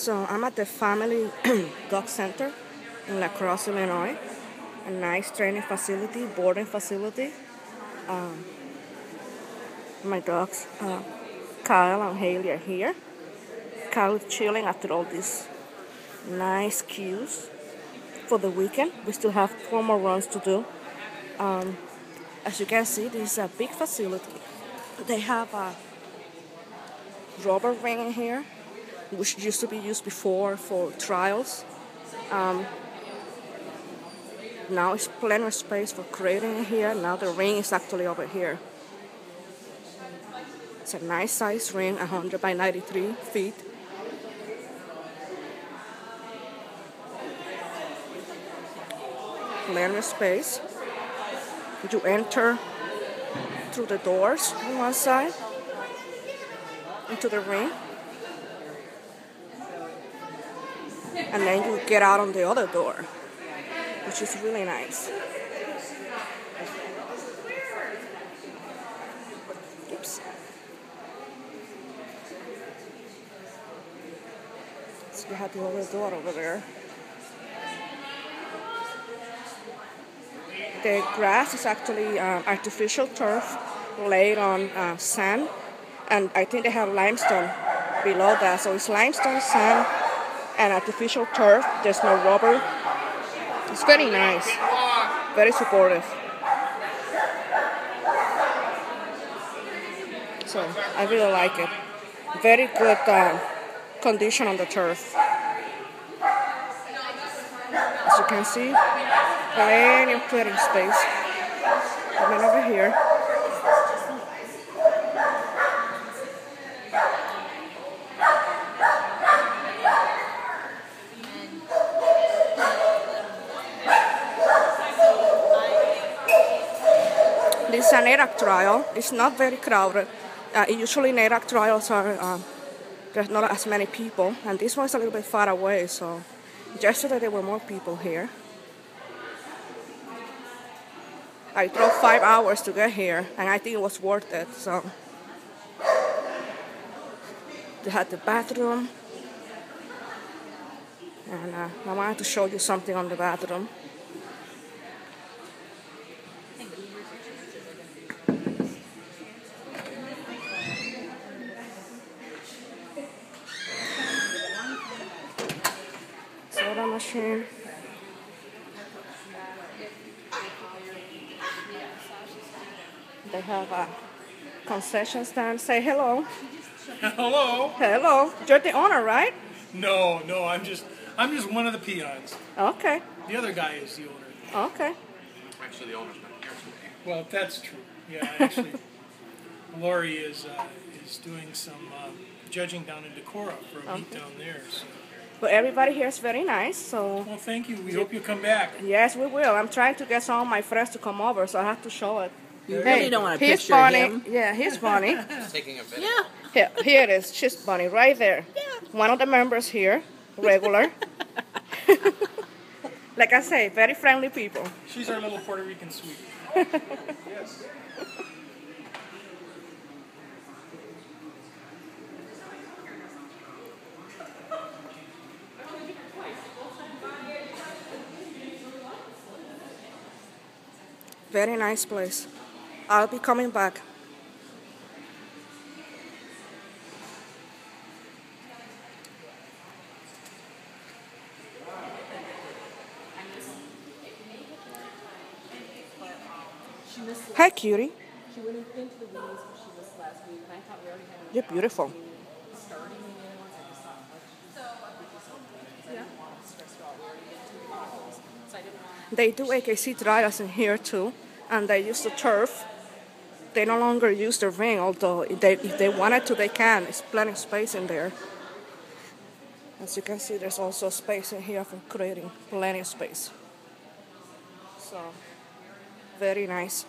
So I'm at the Family Dog Center in Crosse, Illinois. A nice training facility, boarding facility. My dogs, Kyle and Haley, are here. Kyle is chilling after all these nice cues for the weekend. We still have 4 more runs to do. As you can see, this is a big facility. They have a rubber ring in here, which used to be used before for trials. Now it's plenty of space for creating in here. Now the ring is actually over here. It's a nice size ring, 100 by 93 feet. Plenty of space. You enter through the doors on one side into the ring, and then you get out on the other door, which is really nice. Oops. So you have the other door over there. The grass is actually artificial turf laid on sand, and I think they have limestone below that. So it's limestone, sand, and artificial turf. There's no rubber. It's very nice, very supportive. So I really like it. Very good condition on the turf. As you can see, plenty of clearing space. And then over here, this is an NADAC trial. It's not very crowded. Usually NADAC trials are, there's not as many people, and this one's a little bit far away, so yesterday there were more people here. I drove 5 hours to get here, and I think it was worth it. So they had the bathroom, and I wanted to show you something on the bathroom. Soda machine. They have a concession stand. Say hello. Hello. Hello. You're the owner, right? No, I'm just one of the peons. Okay. The other guy is the owner. Okay. Actually, the owner's not here today. Well, that's true. Yeah, actually, Lori is doing some judging down in Decorah for a meet down there. So. But everybody here is very nice, so... Well, thank you. We hope you come back. Yes, we will. I'm trying to get some of my friends to come over, so I have to show it. You really don't want to he's picture funny. him. Yeah, he's funny. He's taking a video. Yeah. Here it is. She's funny right there. Yeah. One of the members here, regular. Like I say, very friendly people. She's our little Puerto Rican sweetie. Yes. Very nice place. I'll be coming back. Hi, cutie. She went into the weeds when she was last week, and I thought we already had You're beautiful. starting in the other ones. I just thought, I didn't want to stress her out. We already get too many, so I didn't want to. They do AKC trials in here too, and they use the turf. They no longer use the ring, although if they wanted to, they can. There's plenty of space in there. As you can see, there's also space in here for creating plenty of space. So, very nice.